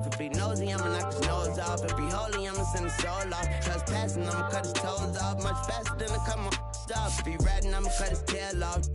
If he nosy, I'ma knock his nose off. If he holy, I'ma send his soul off. Trust passing, I'ma cut his toes off. Much faster than a couple off. If he ratting, I'ma cut his tail off.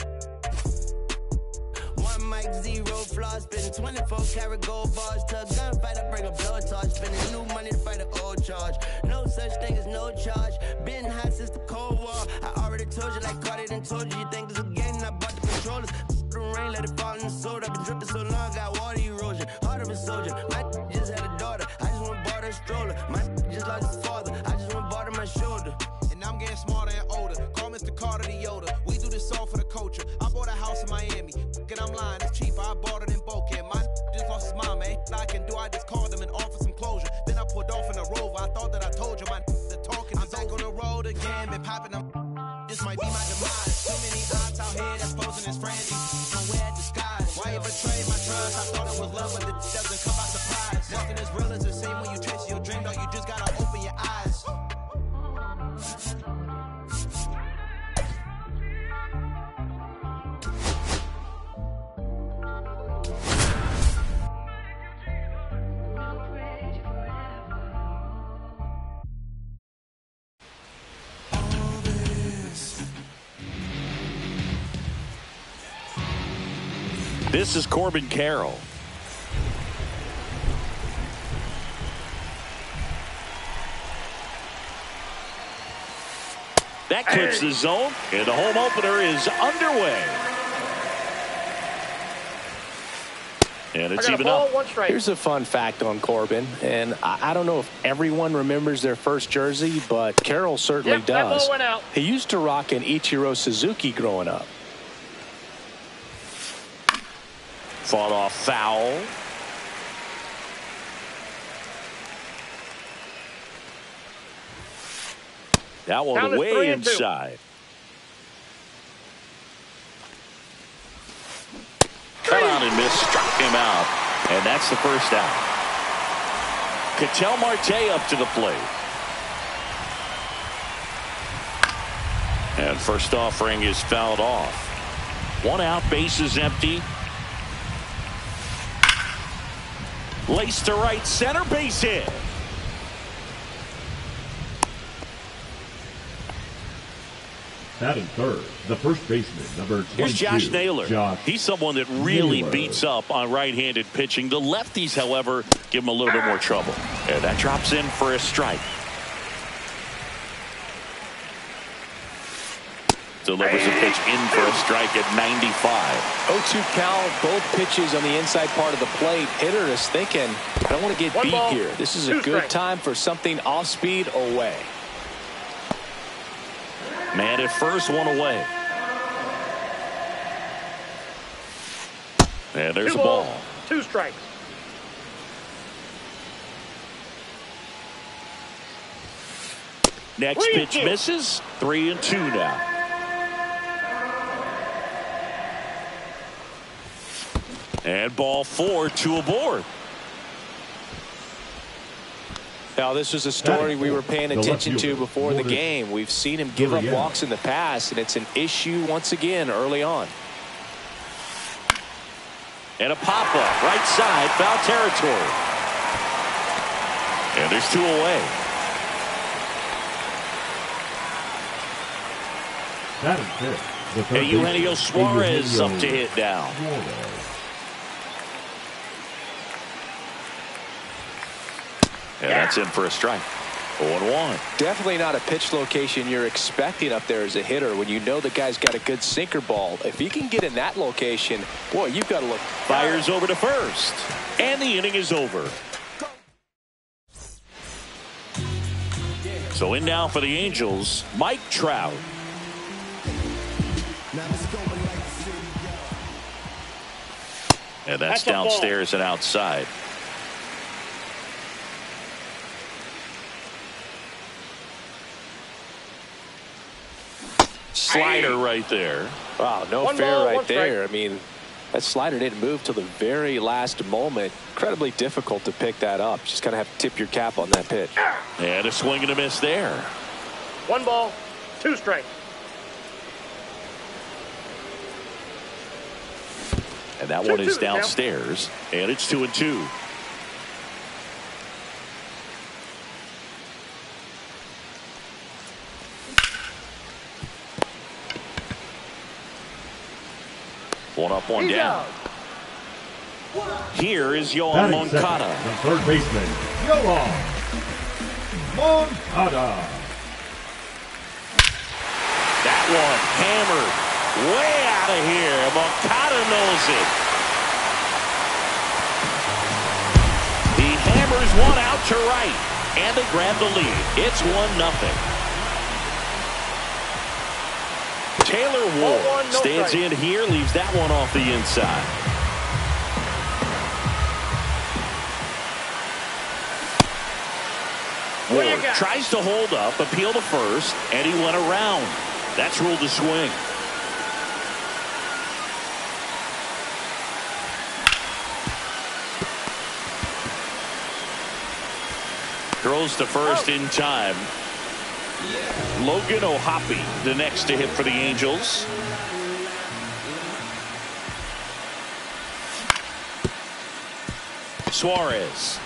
One mic, zero flaws. Spitting 24 karat gold bars. To a gunfight, I bring a blowtorch. Spending new money to fight an old charge. No such thing as no charge. Been hot since the Cold War. I already told you like Cardi done told you. You think it's a game? I bought the controllers. The rain, let it fall in the soda. I've been dripping so long, I got water erosion. Heart of a soldier. My just had a daughter. I just went bought her a stroller. My just lost his father. I just went bought her my shoulder. And I'm getting smarter and older. Call Mr. Carter the Yoda. We do this all for the culture. I bought a house in Miami. And I'm lying, it's cheaper. I bought it in Boca. My just lost his mom, man. I can do. I just called him and offered some closure. Then I pulled off in a Rover. I thought that I told you my the talking. I'm back on the road again, been popping them. This might be my demise. Too many odds out here that's posing as friendly. Nowhere disguise. Why you betray my trust? I thought it was love, but it doesn't come by surprise. Nothing as real as the same when you chase your dream, though. You just gotta open your eyes. This is Corbin Carroll. That clips the zone, and the home opener is underway. And it's even up. Here's a fun fact on Corbin, and I don't know if everyone remembers their first jersey, but Carroll certainly does. That ball went out. He used to rock an Ichiro Suzuki growing up. Fought off foul. That one way inside. Cut out and missed, struck him out. And that's the first out. Ketel Marte up to the plate. And first offering is fouled off. One out, bases empty. Lace to right center, base hit. Batting third, the first baseman, number 22. Here's Josh Naylor. He's someone that really Naylor. beats up on right-handed pitching. The lefties, however, give him a little bit more trouble. And that drops in for a strike. Delivers a pitch in for a strike at 95. 0-2 count, both pitches on the inside part of the plate. Hitter is thinking, I don't want to get beat here. This is a good time for something off speed away. Man at first, one away. And there's a ball. 2 strikes. Next pitch misses. 3-2 now. And ball 4, 2 aboard. Now, this was a story we were paying attention to before the game. We've seen him give up walks in the past, and it's an issue once again early on. And a pop-up, right side, foul territory. And there's 2 away. And Eugenio Suarez up to hit down. And that's in for a strike. 0-1. Definitely not a pitch location you're expecting up there as a hitter when you know the guy's got a good sinker ball. If he can get in that location, boy, you've got to look. Fires over to first. And the inning is over. So in now for the Angels, Mike Trout. And that's downstairs and outside. Slider right there. Wow, no fair right there. I mean, that slider didn't move till the very last moment. Incredibly difficult to pick that up. Just kind of have to tip your cap on that pitch. And a swing and a miss there. 1 ball, 2 strikes. And that one is downstairs. And it's 2-2. One up, one down. Here is Yoan Batting Moncada. second, the third baseman, Yoan Moncada. That one hammered way out of here. Moncada knows it. He hammers one out to right, and they grab the lead. It's 1-0. Taylor Ward stands in here, leaves that one off the inside. Ward tries to hold up, appeal to first, and he went around. That's ruled a swing. Throws to first in time. Logan O'Hoppe, the next to hit for the Angels. Suarez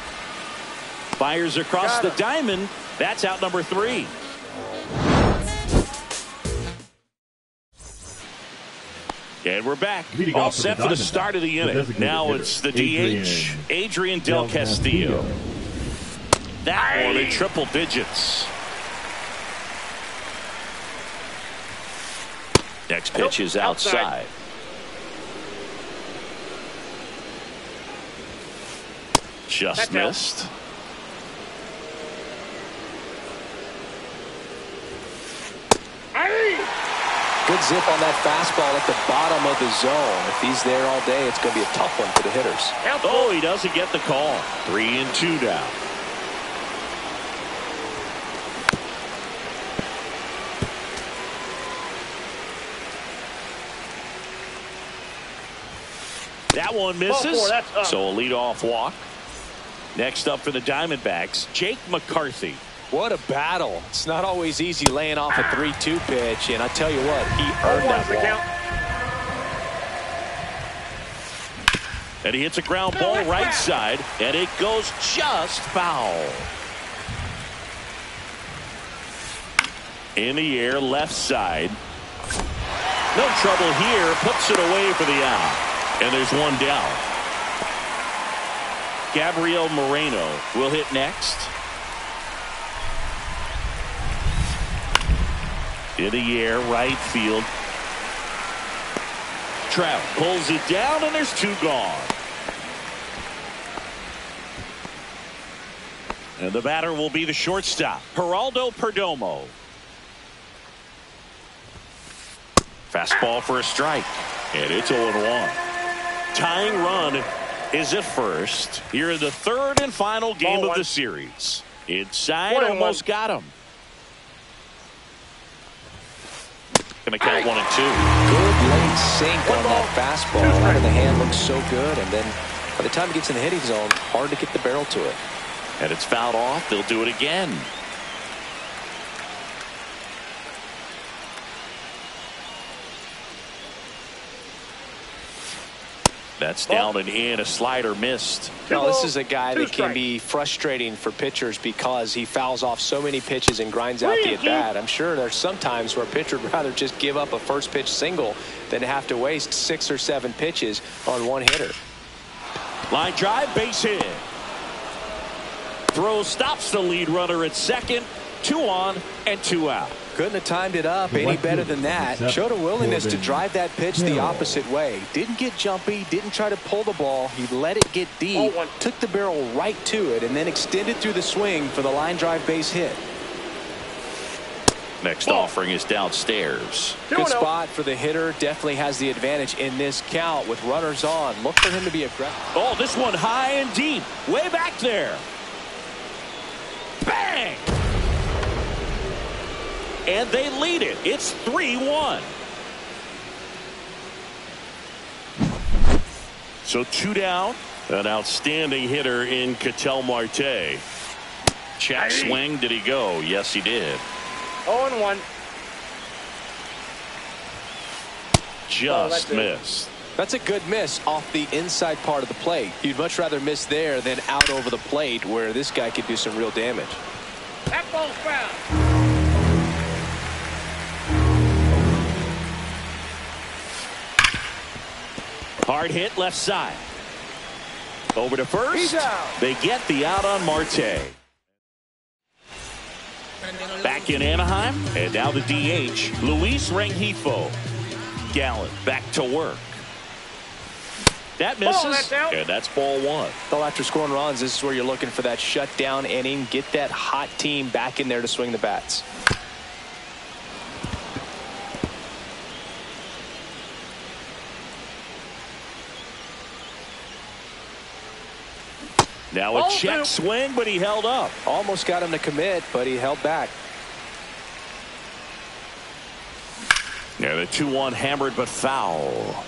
fires across the diamond. That's out number 3. And we're back. All set for the start of the inning. Now it's the DH, Adrian Del Castillo. That one in triple digits. Next pitch is outside. Just missed. Good zip on that fastball at the bottom of the zone. If he's there all day, it's going to be a tough one for the hitters. Oh, he doesn't get the call. 3-2 now. That one misses, so a leadoff walk. Next up for the Diamondbacks, Jake McCarthy. What a battle. It's not always easy laying off a 3-2 pitch, and I tell you what, he earned that ball. And he hits a ground ball right side, and it goes just foul. In the air, left side. No trouble here, puts it away for the out. And there's one down. Gabriel Moreno will hit next. In the air, right field. Trout pulls it down, and there's 2 gone. And the batter will be the shortstop, Geraldo Perdomo. Fastball for a strike, and it's 0-1. Tying run is at first. Here in the third and final game of the series. Inside, almost got him. Gonna count 1-2. Good late sink on that fastball. Out of the hand looks so good, and then by the time it gets in the hitting zone, hard to get the barrel to it. And it's fouled off. They'll do it again. That's down and in. A slider missed. Now, this is a guy that can be frustrating for pitchers because he fouls off so many pitches and grinds out the at-bat. I'm sure there's some times where a pitcher would rather just give up a first pitch single than have to waste 6 or 7 pitches on one hitter. Line drive, base hit. Throw stops the lead runner at second. 2 on and 2 out. Couldn't have timed it up any better than that. Showed a willingness to drive that pitch the opposite way. Didn't get jumpy, didn't try to pull the ball. He let it get deep, took the barrel right to it, and then extended through the swing for the line drive base hit. Next offering is downstairs. Good spot for the hitter. Definitely has the advantage in this count with runners on. Look for him to be aggressive. Oh, this one high and deep. Way back there. Bang! And they lead it. It's 3-1. So 2 down. An outstanding hitter in Ketel Marte. Check swing. Did he go? Yes, he did. 0-1. Just missed. That's a good miss off the inside part of the plate. You'd much rather miss there than out over the plate where this guy could do some real damage. That ball's foul. Hard hit left side. Over to first. They get the out on Marte. Back in Anaheim, and now the DH, Luis Rengifo. Gallen back to work. That misses, and that's ball one. Well, after scoring runs, this is where you're looking for that shutdown inning. Get that hot team back in there to swing the bats. Now a check swing, but he held up. Almost got him to commit, but he held back. Yeah, the 2-1 hammered but foul.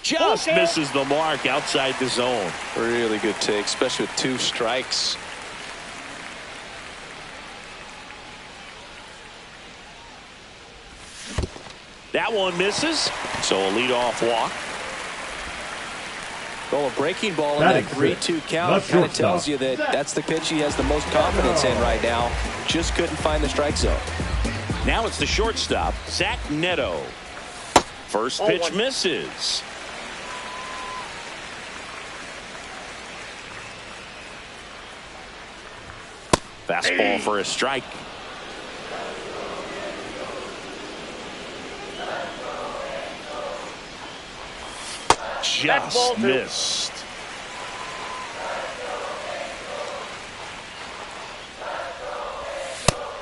Just misses the mark outside the zone. Really good take, especially with 2 strikes. That one misses, so a leadoff walk. Well, a breaking ball in that 3-2 count kind of tells you that that's the pitch he has the most confidence in right now. Just couldn't find the strike zone. Now it's the shortstop, Zach Neto. First pitch misses. Fastball for a strike. Just missed.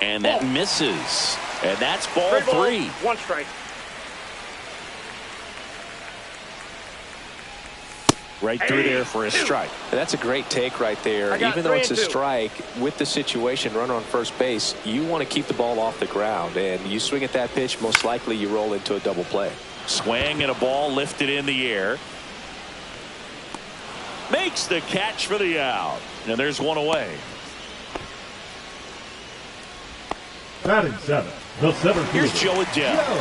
And that misses. And that's ball 3. 1 strike. Right through there for a strike. And that's a great take right there. Even though it's a strike, with the situation, runner on first base, you want to keep the ball off the ground. And you swing at that pitch, most likely you roll into a double play. Swing and a ball lifted in the air. Makes the catch for the out. And there's one away. Batting 7. The 7th. Here's Joe Adell.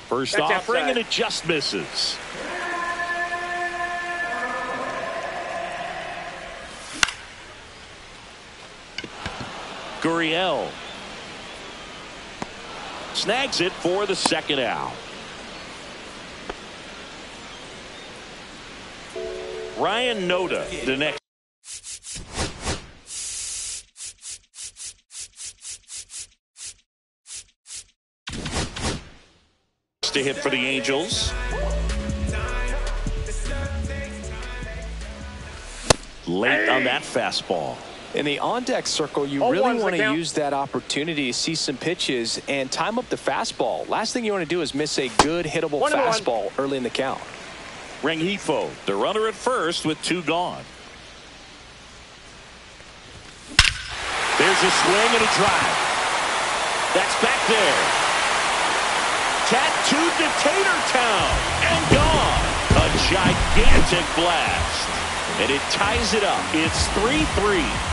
First offering, and it just misses. Gurriel snags it for the second out. Ryan Noda, the next. To hit for the Angels. Late on that fastball. In the on-deck circle, you really want to use that opportunity to see some pitches and time up the fastball. Last thing you want to do is miss a good hittable fastball early in the count. Rengifo, the runner at first with 2 gone. There's a swing and a drive. That's back there. Tattooed to Tatertown and gone. A gigantic blast. And it ties it up. It's 3-3.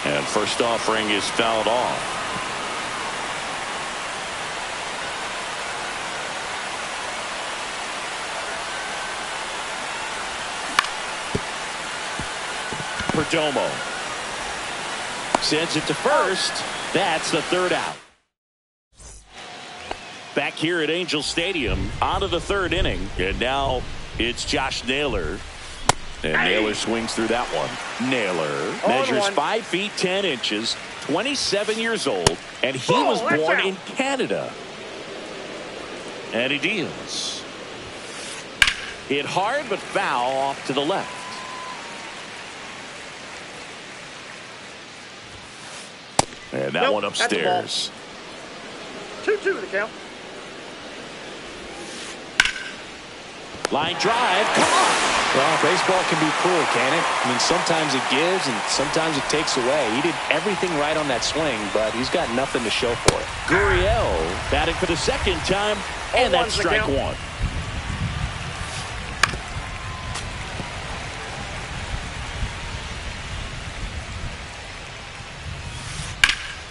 And first offering is fouled off. Perdomo sends it to first. That's the 3rd out. Back here at Angel Stadium, on to the 3rd inning. And now it's Josh Naylor. And Naylor swings through that one. Naylor measures 5 feet 10 inches, 27 years old, and he was born in Canada. And he deals. Hit hard but foul off to the left. And that one upstairs. 2-2 the count. Line drive. Come on. Well, baseball can be cruel, can it? I mean, sometimes it gives and sometimes it takes away. He did everything right on that swing, but he's got nothing to show for it. Gurriel batting for the 2nd time, and that's strike 1.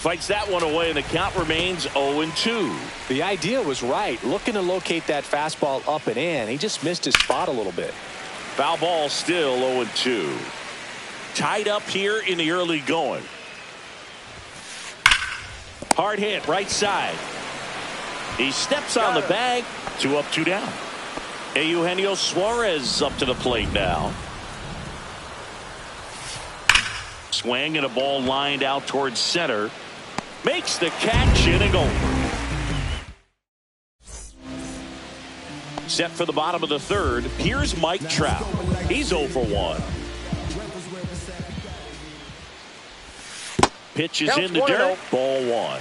Fights that one away, and the count remains 0-2. The idea was right. Looking to locate that fastball up and in. He just missed his spot a little bit. Foul ball, still 0-2. Tied up here in the early going. Hard hit, right side. He steps on the bag. 2 up, 2 down. Eugenio Suarez up to the plate now. Swing and a ball lined out towards center. Makes the catch, inning over. Set for the bottom of the third. Here's Mike Trout. He's 0 for 1. Pitch is in the dirt. Ball 1.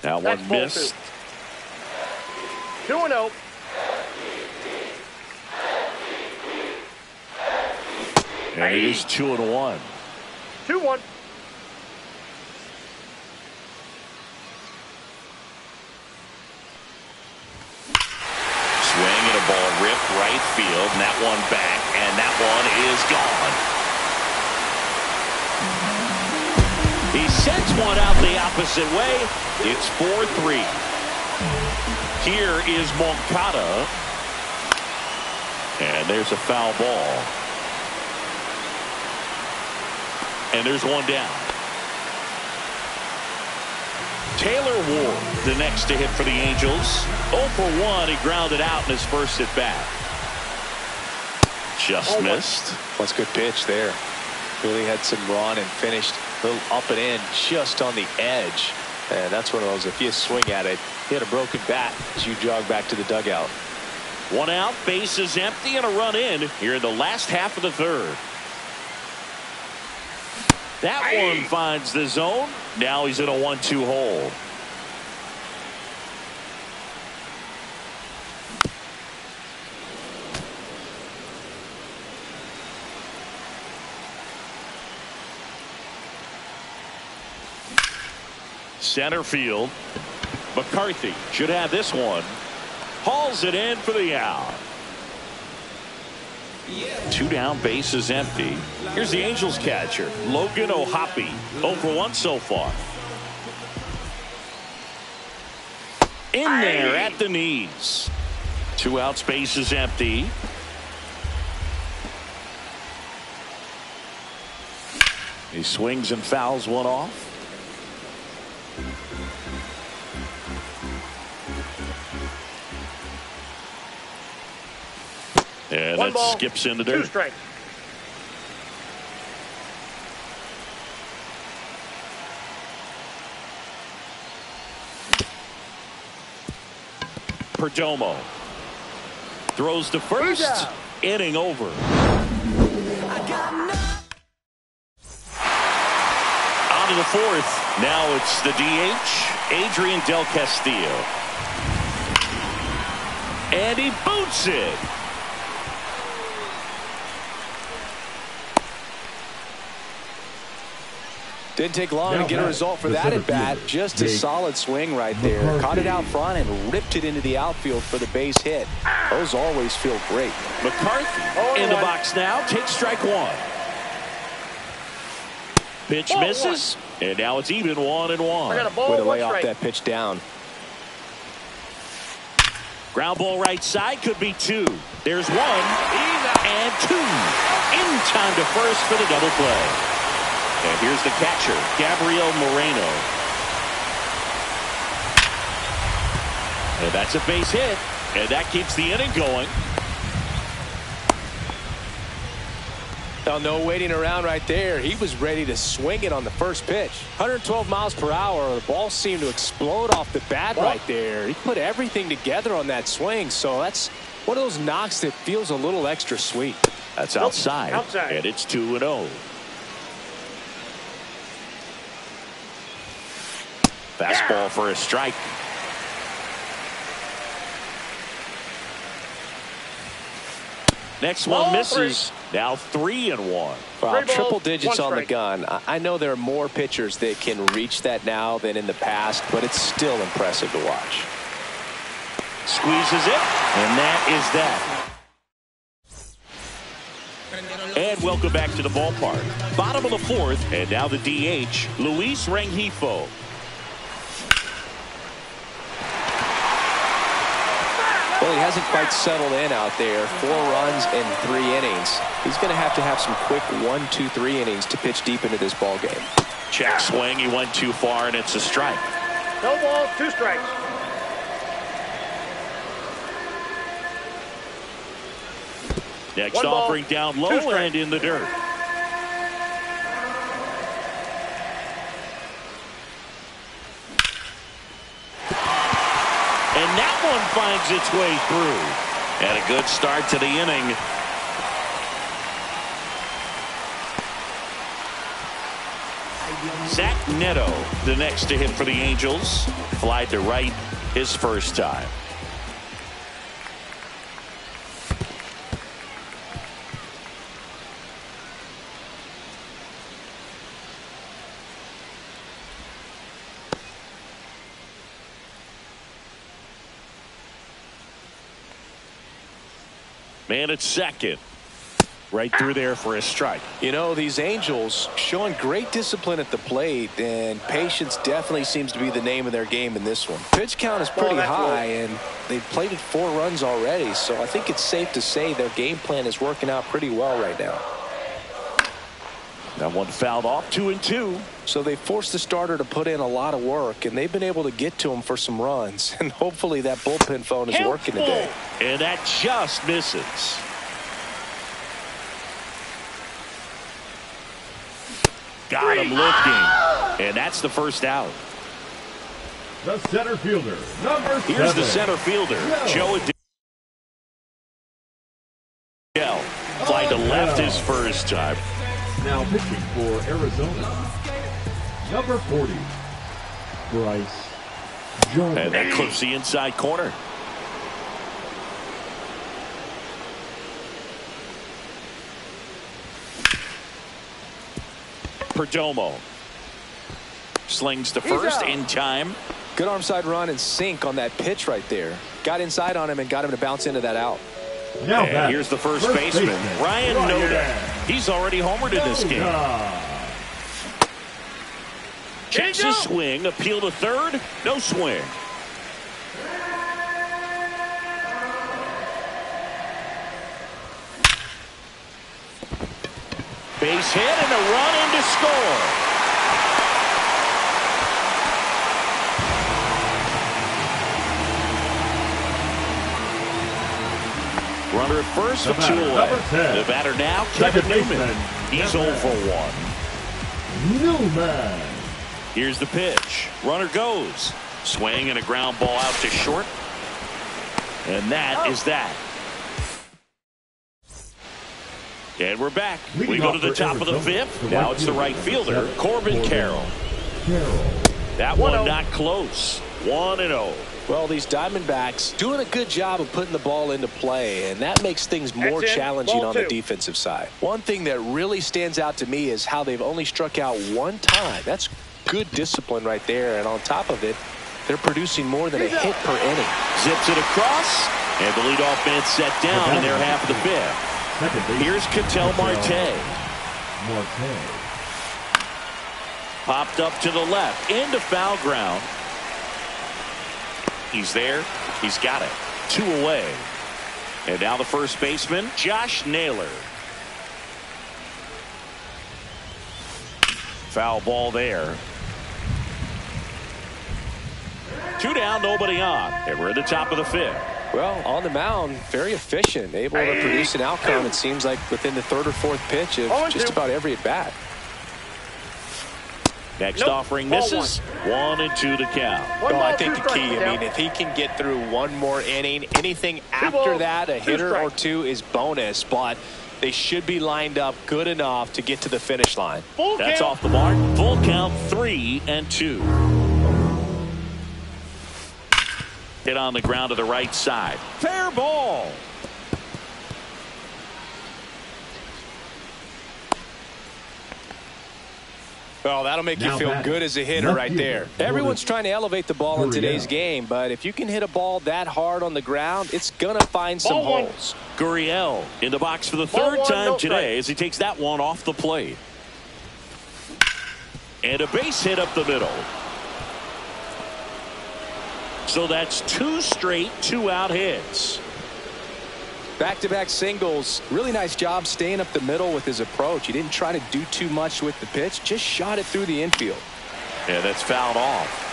Now one missed. 2-0. And it is 2-1. 2-1. Swing and a ball ripped right field, and that one back, and that one is gone. He sends one out the opposite way. It's 4-3. Here is Moncada, and there's a foul ball. And there's one down. Taylor Ward, the next to hit for the Angels. 0 for 1. He grounded out in his first at bat. Just missed. That's a good pitch there. Really had some run and finished a little up and in just on the edge. And that's one of those, if you swing at it, hit a broken bat as you jog back to the dugout. 1 out, bases empty, and a run in here in the last half of the third. That one finds the zone. Now he's in a 1-2 hole. Center field. McCarthy should have this one. Hauls it in for the out. 2 down, bases empty. Here's the Angels catcher, Logan O'Hoppe. 0 for 1 so far. In there at the knees. 2 outs, bases empty. He swings and fouls one off. And that skips into dirt. 2 strikes. Perdomo throws to first. Inning over. On to the fourth. Now it's the DH, Adrian Del Castillo. And he boots it. Didn't take long to get a result for that at bat. Just a solid swing right there. Caught it out front and ripped it into the outfield for the base hit. Those always feel great. McCarthy in the box now. Takes strike 1. Pitch misses. And now it's even 1-1. Way to lay off that pitch down. Ground ball right side, could be 2. There's 1 and 2. In time to first for the double play. And here's the catcher, Gabriel Moreno. And that's a base hit. And that keeps the inning going. Now, no waiting around right there. He was ready to swing it on the first pitch. 112 miles per hour. The ball seemed to explode off the bat right there. He put everything together on that swing. So that's one of those knocks that feels a little extra sweet. That's outside. And it's 2-0. Fastball for a strike. Next one misses. Now 3-1. Wow, triple digits on the gun. I know there are more pitchers that can reach that now than in the past, but it's still impressive to watch. Squeezes it, and that is that. And welcome back to the ballpark. Bottom of the fourth, and now the DH, Luis Rengifo. Well, he hasn't quite settled in out there. 4 runs in 3 innings. He's going to have some quick 1, 2, 3 innings to pitch deep into this ball game. Check swing. He went too far, and it's a strike. No balls, 2 strikes. Next 1 ball, offering down 2 low strikes. and in the dirt. And that one finds its way through. And a good start to the inning. Zach Neto, the next to hit for the Angels. Flied to right his first time. Man at second. Right through there for a strike. You know, these Angels showing great discipline at the plate, and patience definitely seems to be the name of their game in this one. Pitch count is pretty high, and they've plated 4 runs already, so I think it's safe to say their game plan is working out pretty well right now. That one fouled off, 2-2. So they forced the starter to put in a lot of work, and they've been able to get to him for some runs, and hopefully that bullpen phone is working today. And that just misses. Got him looking. And that's the first out. The center fielder, number 7. Here's the center fielder, Joe Adele. Fly to left his first time. Now pitching for Arizona, number 40, Bryce Jordan. And that clips the inside corner. Perdomo slings to first in time. Good arm side run and sink on that pitch right there. Got inside on him and got him to bounce into that out. Now and here's the first baseman, Ryan Noda. He's already homered in this game. Checks his swing, appeal to third, no swing. Base hit and a run in to score. Runner at first with 2 away. The batter now, Kevin Newman. He's 0 for 1. Newman. Here's the pitch. Runner goes. Swing and a ground ball out to short. And that is that. And we're back. We go to the top of the 5th. Now it's the right fielder, Corbin Carroll. That one not close. 1-0. Well, these Diamondbacks doing a good job of putting the ball into play, and that makes things more challenging on the defensive side. One thing that really stands out to me is how they've only struck out 1 time. That's good discipline right there, and on top of it, they're producing more than a hit per inning. Zips it across, and the leadoff man set down in their half of the 5th. Here's Ketel Marte. Popped up to the left, into foul ground. He's there. He's got it. 2 away. And now the first baseman, Josh Naylor. Foul ball there. 2 down, nobody on. And we're at the top of the 5th. Well, on the mound, very efficient, able to produce an outcome, it seems like, within the 3rd or 4th pitch of just about every at-bat. Next offering misses. 1-2 to count. Well, I think the key, I mean, if he can get through 1 more inning, anything after that, a hitter or 2 is bonus, but they should be lined up good enough to get to the finish line. That's off the mark. Full count, 3-2. Hit on the ground to the right side. Fair ball. Well, that'll make you feel good as a hitter right there. Everyone's trying to elevate the ball in today's game, but if you can hit a ball that hard on the ground, it's going to find some holes. Gurriel in the box for the third time today as he takes that one off the plate. And a base hit up the middle. So that's 2 straight 2-out hits. Back-to-back singles. Really nice job staying up the middle with his approach. He didn't try to do too much with the pitch. Just shot it through the infield. Yeah, that's fouled off.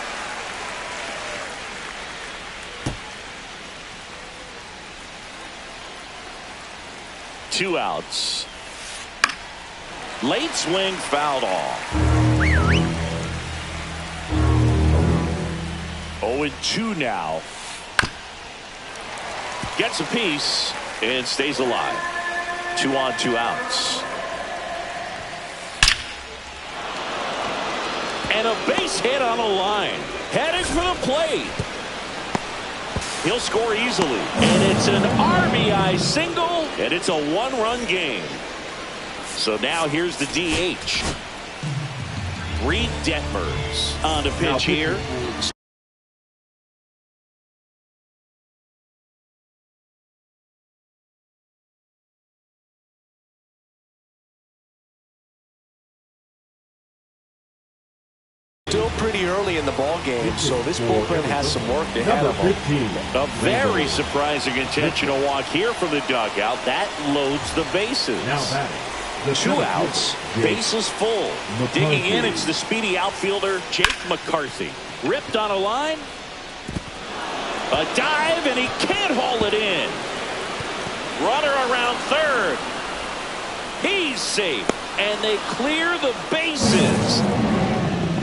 Two outs. Late swing fouled off. 0-2 now. Gets a piece and stays alive. 2 on, 2 outs. And a base hit on a line. Headed for the plate. He'll score easily. And it's an RBI single. And it's a 1-run game. So now here's the DH. Reed Detmers on the pitch here. Still pretty early in the ball game, so this bullpen has some work ahead of them. A very surprising intentional walk here from the dugout. That loads the bases. 2 outs, bases full. Digging in, it's the speedy outfielder Jake McCarthy. Ripped on a line. A dive, and he can't haul it in. Runner around third. He's safe, and they clear the bases.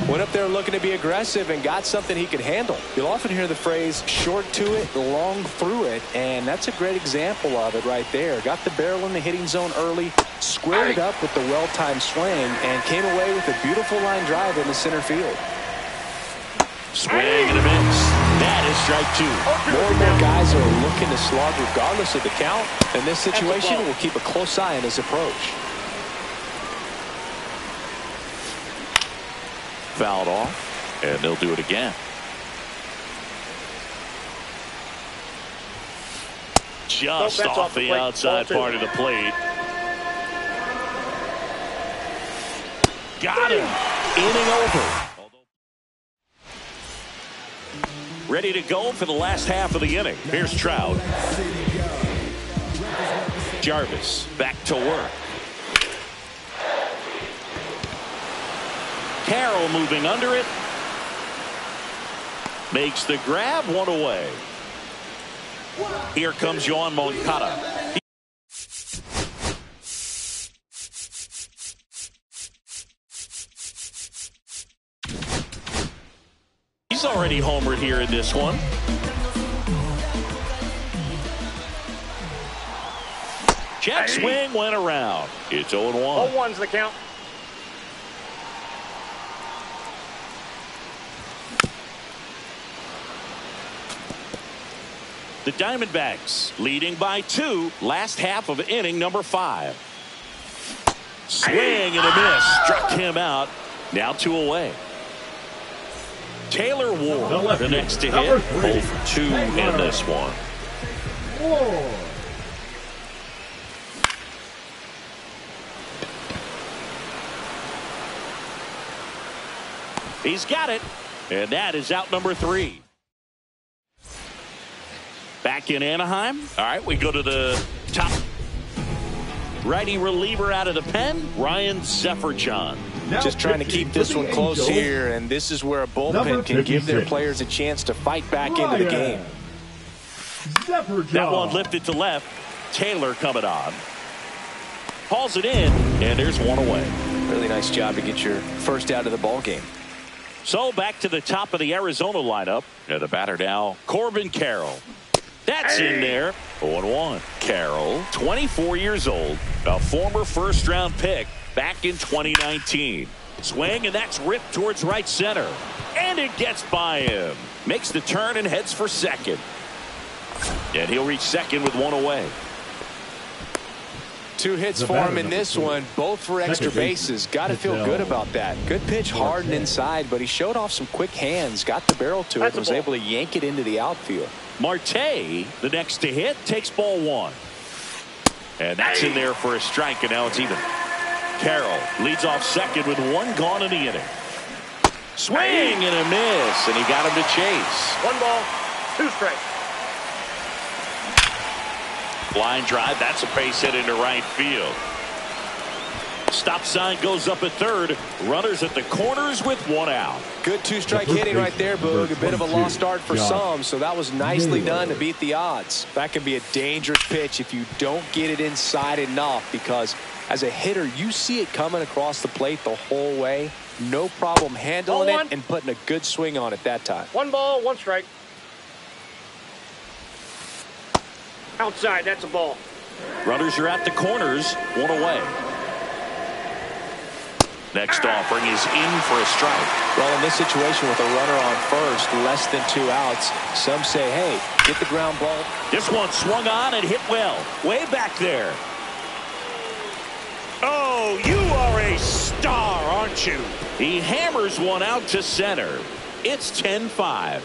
Went up there looking to be aggressive and got something he could handle. You'll often hear the phrase short to it, long through it, and that's a great example of it right there. Got the barrel in the hitting zone early, squared it up with the well-timed swing, and came away with a beautiful line drive in the center field. Swing and a miss. That is strike 2. More and more guys are looking to slog regardless of the count. In this situation, we'll keep a close eye on his approach. Fouled off, and they'll do it again. Just off the outside part of the plate. Got him. Inning over. Ready to go for the last half of the inning. Here's Trout. Jarvis back to work. Carroll moving under it. Makes the grab, 1 away. Here comes Yoan Moncada. He's already homered here in this one. Check swing went around. It's 0-1. 0-1's the count. The Diamondbacks leading by 2, last half of inning number 5. Swing and a miss. Struck him out. Now 2 away. Taylor Ward, the next to hit. 0-2 in this one. He's got it. And that is out number 3. Back in Anaheim. All right, we go to the top. Righty reliever out of the pen, Ryan Sefferjon. Just trying to keep this one close here, and this is where a bullpen can give their players a chance to fight back into the game. That one lifted to left. Taylor coming on. Hauls it in, and there's 1 away. Really nice job to get your first out of the ball game. So back to the top of the Arizona lineup. And the batter now, Corbin Carroll. That's in there. 0-1. Carroll, 24 years old, a former first-round pick back in 2019. Swing, and that's ripped towards right center. And it gets by him. Makes the turn and heads for second. And he'll reach second with 1 away. 2 hits for him in this one, both for extra bases. Got to feel good about that. Good pitch, hard and inside, but he showed off some quick hands, got the barrel to it, and was able to yank it into the outfield. Marte, the next to hit, takes ball 1. And that's in there for a strike, and now it's even. Carroll leads off second with 1 gone in the inning. Swing and a miss, and he got him to chase. 1 ball, 2 strikes. Line drive, that's a base hit into right field. Stop sign goes up at third. Runners at the corners with 1 out. Good 2-strike hitting right there, Boog. A bit of a lost start for some, so that was nicely done to beat the odds. That can be a dangerous pitch if you don't get it inside enough, because as a hitter, you see it coming across the plate the whole way. No problem handling it and putting a good swing on it that time. 1 ball, 1 strike. Outside, that's a ball. Runners are at the corners, 1 away. Next offering is in for a strike. Well, in this situation with a runner on first, less than 2 outs, some say, hey, get the ground ball. This one swung on and hit well. Way back there. Oh, you are a star, aren't you? He hammers one out to center. It's 10-5.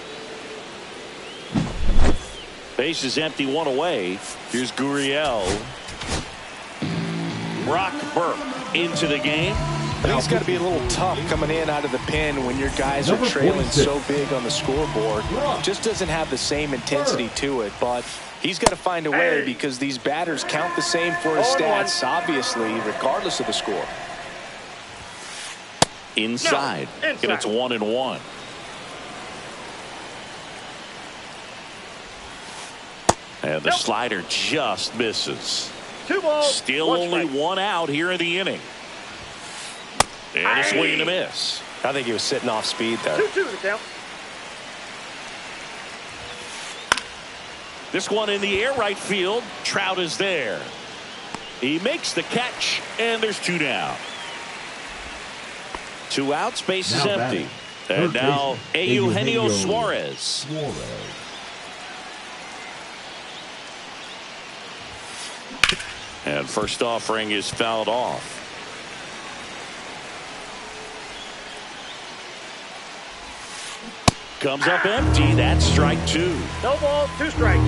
Base is empty, 1 away. Here's Gurriel. Brock Burke into the game. I think it's got to be a little tough coming in out of the pen when your guys are trailing so big on the scoreboard. Just doesn't have the same intensity to it, but he's got to find a way because these batters count the same for his stats, obviously, regardless of the score. Inside. And it's 1-1. And the slider just misses. 2 balls. Still only 1 out here in the inning. And a swing and a miss. I think he was sitting off speed there. 2-2 the count. This one in the air right field. Trout is there. He makes the catch, and there's 2 down. 2 outs, base is empty. And now Eugenio Suarez. And first offering is fouled off. Comes up empty. That's strike 2. No ball, 2 strikes.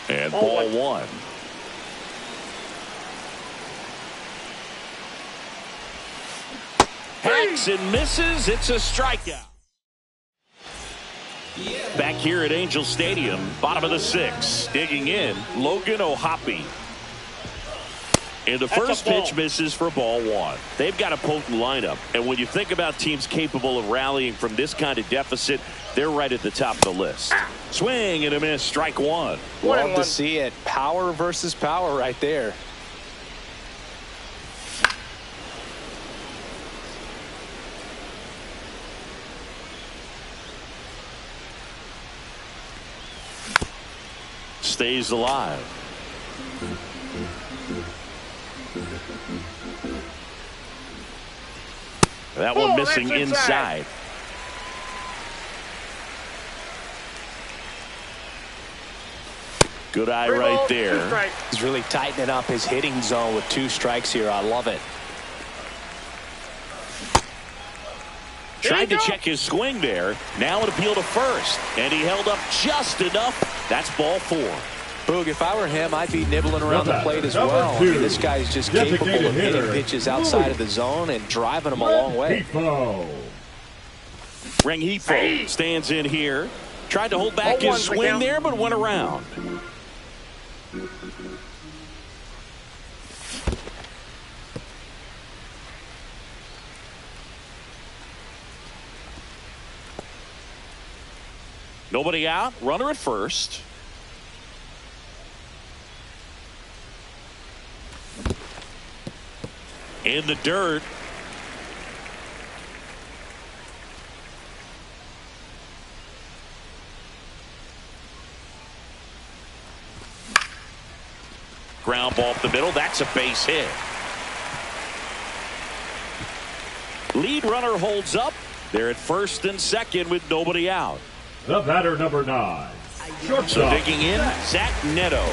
And ball 1. Hacks and misses. It's a strikeout. Back here at Angel Stadium, bottom of the 6th, digging in, Logan O'Hoppe. And the first pitch misses for ball 1. They've got a potent lineup, and when you think about teams capable of rallying from this kind of deficit, they're right at the top of the list. Swing and a miss, strike 1. Love to see it. Power versus power right there. Stays alive. That one missing inside. Good eye right there. He's really tightening up his hitting zone with 2 strikes here. I love it. Tried to check his swing there. Now an appeal to first. And he held up just enough. That's ball 4. Boog, if I were him, I'd be nibbling around the plate as well. I mean, this guy's just capable of hitting pitches outside of the zone and driving them a long way. Rengifo stands in here. Tried to hold back his swing there, but went around. Nobody out. Runner at first. In the dirt. Ground ball up the middle. That's a base hit. Lead runner holds up. They're at first and second with nobody out. The batter, number 9. So digging in, Zach Neto.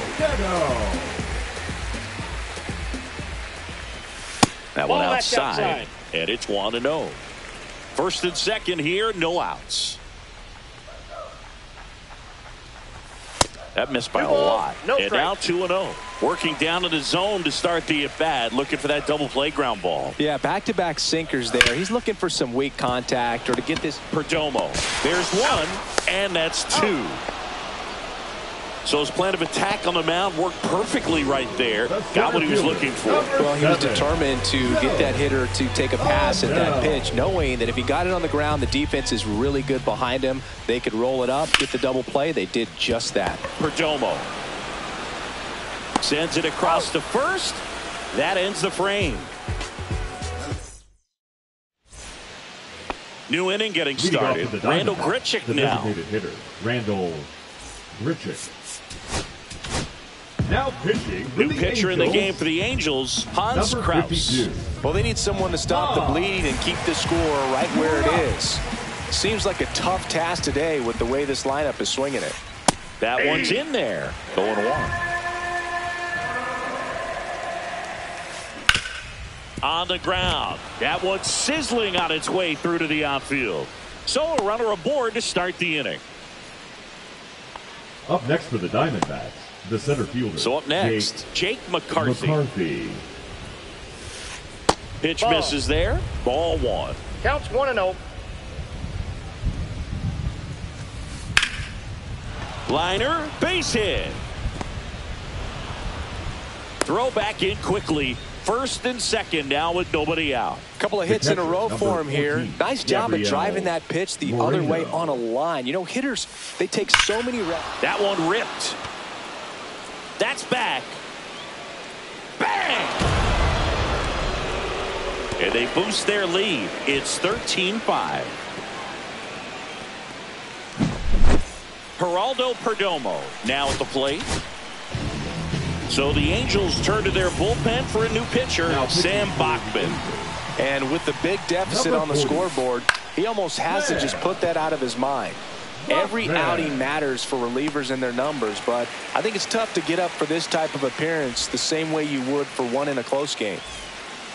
That one outside, and it's 1-0. First and second here, no outs. That missed by a lot. And now 2-0. Working down in the zone to start the at-bat, looking for that double play ground ball. Yeah, back-to-back sinkers there. He's looking for some weak contact or to get this. Perdomo. There's one, and that's two. So his plan of attack on the mound worked perfectly right there. Got what he was looking for. Well, he was determined to get that hitter to take a pass at that pitch, knowing that if he got it on the ground, the defense is really good behind him. They could roll it up, get the double play. They did just that. Perdomo sends it across to first. That ends the frame. New inning getting started. Randall Grichuk now. Hitter, Randall Grichuk. Now pitching. New pitcher in the game for the Angels, Hans Kraus. Well, they need someone to stop the bleed and keep the score right where it is. Seems like a tough task today with the way this lineup is swinging it. That one's in there. Going one. On the ground. That one's sizzling on its way through to the outfield. So a runner aboard to start the inning. Up next for the Diamondbacks, the center fielder. So up next, Jake McCarthy. Pitch misses there. Ball one. Counts 1-0. Liner, base hit. Throw back in quickly. First and second now with nobody out. Couple of hits in a row for him here. Nice job of driving that pitch the other way on a line. You know, hitters, they take so many reps. That one ripped. That's back. Bang! And they boost their lead. It's 13-5. Geraldo Perdomo now at the plate. So the Angels turn to their bullpen for a new pitcher, Sam Bachman. And with the big deficit on the scoreboard, he almost has to just put that out of his mind. Every outing matters for relievers and their numbers, but I think it's tough to get up for this type of appearance the same way you would for one in a close game.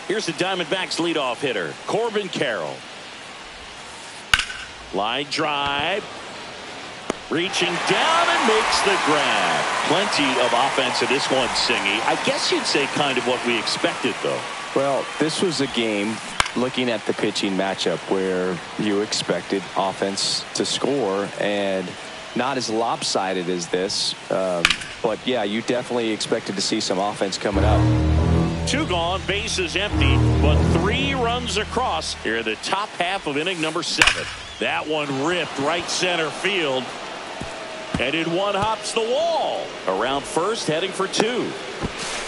Here's the Diamondbacks leadoff hitter, Corbin Carroll. Line drive. Reaching down and makes the grab. Plenty of offense in this one, Singy. I guess you'd say kind of what we expected, though. Well, this was a game, looking at the pitching matchup, where you expected offense to score, and not as lopsided as this. But, yeah, you definitely expected to see some offense coming up. Two gone, bases empty, but 3 runs across here in the top half of inning number 7. That one ripped right center field. And in one hops the wall. Around first, heading for 2.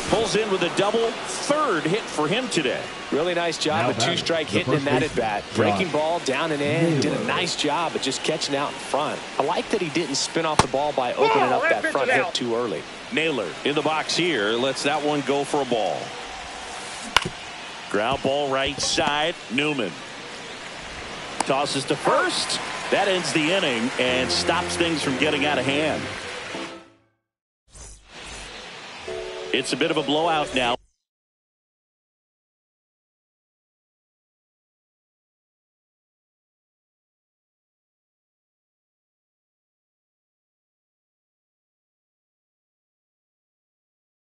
Pulls in with a double. Third hit for him today. Really nice job of 2-strike hitting in that at bat. Breaking ball down and in. Did a nice job of just catching out in front. I like that he didn't spin off the ball by opening up that front hip too early. Naylor in the box here. Lets that one go for a ball. Ground ball right side. Newman tosses to first. That ends the inning and stops things from getting out of hand. It's a bit of a blowout now.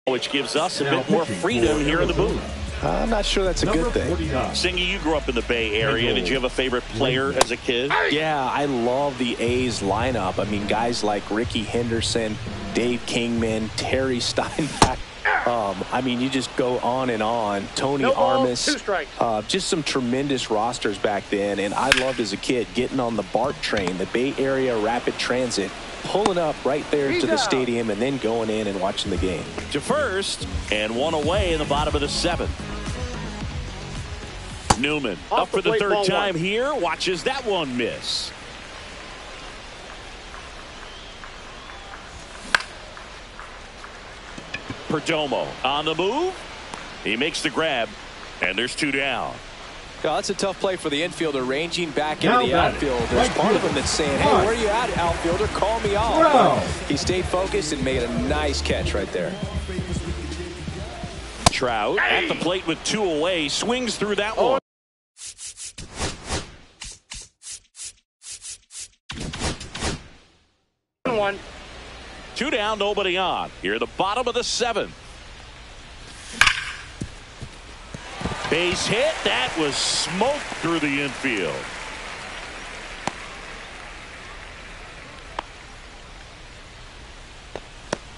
Which gives us a bit more freedom here in the booth. I'm not sure that's a good thing. Singy, you grew up in the Bay Area. Did you have a favorite player as a kid? Yeah, I love the A's lineup. I mean, guys like Ricky Henderson, Dave Kingman, Terry Steinbach. I mean, you just go on and on. Tony Armas. 2 strikes. Just some tremendous rosters back then. And I loved as a kid getting on the BART train, the Bay Area Rapid Transit, pulling up right there to the stadium and then going in and watching the game. To first, and one away in the bottom of the 7th. Newman up for the 3rd time here. Watches that one miss. Perdomo on the move. He makes the grab, and there's 2 down. Oh, that's a tough play for the infielder, ranging back into the outfield. There's part of him that's saying, hey, where are you at, outfielder? Call me off. He stayed focused and made a nice catch right there. Trout at the plate with 2 away, swings through that one. 1. 2 down, nobody on. Here at the bottom of the 7th. Base hit. That was smoked through the infield.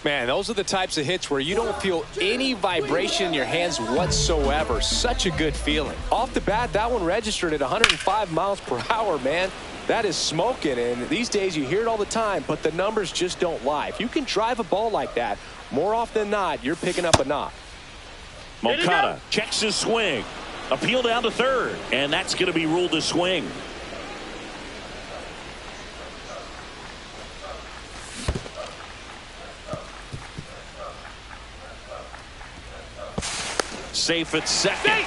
Man, those are the types of hits where you don't feel any vibration in your hands whatsoever. Such a good feeling. Off the bat, that one registered at 105 miles per hour, man. That is smoking, and these days you hear it all the time, but the numbers just don't lie. If you can drive a ball like that, more often than not, you're picking up a knock. Moncada checks his swing. Appeal down to third, and that's going to be ruled a swing. Safe at second.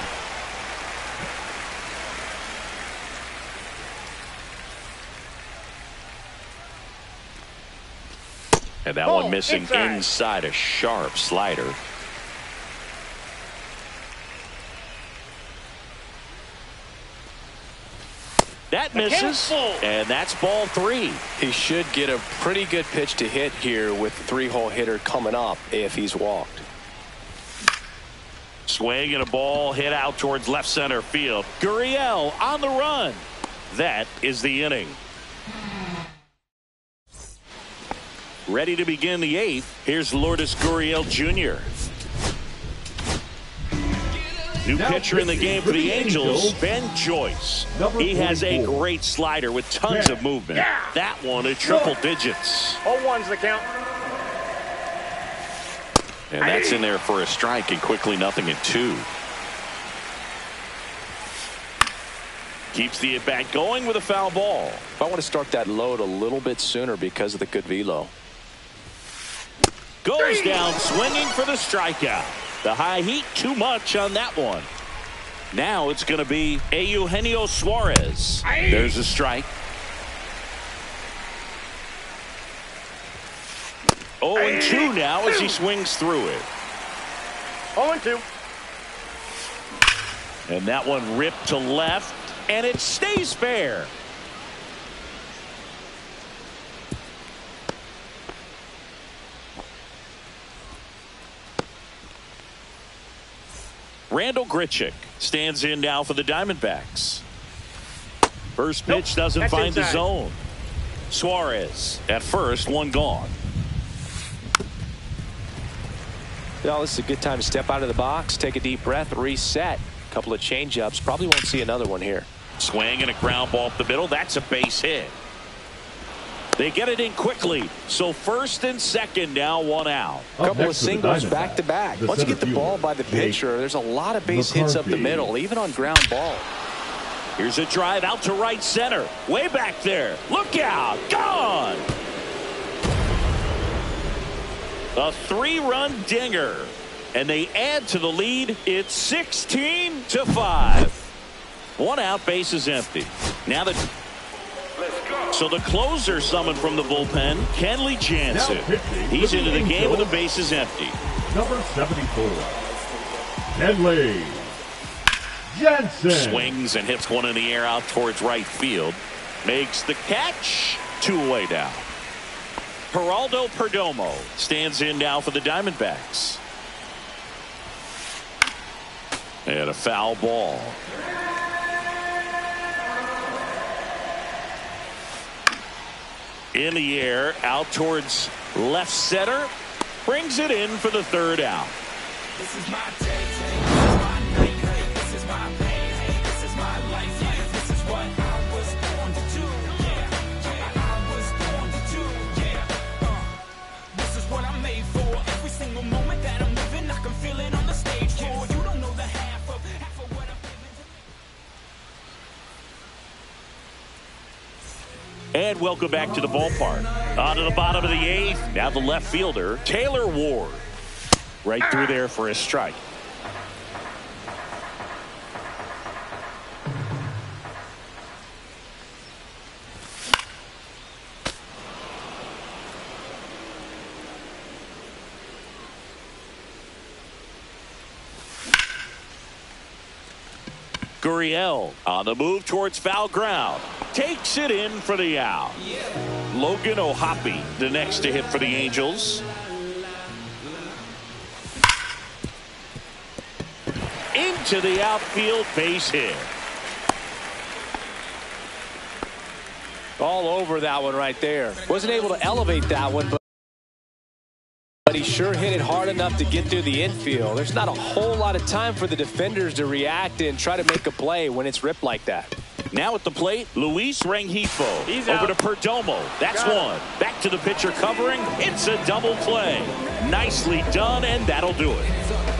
And that one missing inside a sharp slider. That misses, and that's ball 3. He should get a pretty good pitch to hit here with the 3-hole hitter coming up if he's walked. Swing and a ball hit out towards left center field. Gurriel on the run. That is the inning. Ready to begin the 8th. Here's Lourdes Gurriel Jr. New pitcher in the game for the Angels, Ben Joyce. He has a great slider with tons of movement. That one at triple digits. 0-1's the count. And that's in there for a strike, and quickly 0-2. Keeps the at-bat going with a foul ball. I want to start that load a little bit sooner because of the good velo. Goes down swinging for the strikeout. The high heat too much on that one. Now it's going to be Eugenio Suarez. There's a strike. 0-2 now as he swings through it. 0-2. And that one ripped to left, and it stays fair. Randall Grichuk stands in now for the Diamondbacks. First pitch doesn't find the zone. Suarez at first, one gone. Well, this is a good time to step out of the box, take a deep breath, reset. A couple of changeups. Probably won't see another one here. Swing and a ground ball up the middle. That's a base hit. They get it in quickly. So first and second now, one out. A couple of singles back to back. Once you get the ball by the pitcher, there's a lot of base hits up the middle, even on ground ball. Here's a drive out to right center. Way back there. Look out. Gone. A 3-run dinger. And they add to the lead. It's 16-5. One out, bases empty. Now so the closer summoned from the bullpen, Kenley Jansen. He's into the game with the bases empty. Number 74, Kenley Jansen. Swings and hits one in the air out towards right field. Makes the catch. 2 away now. Geraldo Perdomo stands in now for the Diamondbacks. And a foul ball. In the air, out towards left center. Brings it in for the 3rd out. This is my day, this is my night, this is my pain, this is my life, this is what I was born to do, I was born to do, this is what I'm made for. Every single moment that I'm living, I can feel it on the stage floor. You don't know the half of what I'm giving. And welcome back to the ballpark. On to the bottom of the 8th. Now the left fielder, Taylor Ward. Right through there for a strike. Gurriel on the move towards foul ground. Takes it in for the out. Logan O'Hoppe, the next to hit for the Angels. Into the outfield, base hit. All over that one right there. Wasn't able to elevate that one, but he sure hit it hard enough to get through the infield. There's not a whole lot of time for the defenders to react and try to make a play when it's ripped like that. Now at the plate, Luis Rengifo. He's over out. to Perdomo. That's one. Back to the pitcher covering. It's a double play. Nicely done, and that'll do it.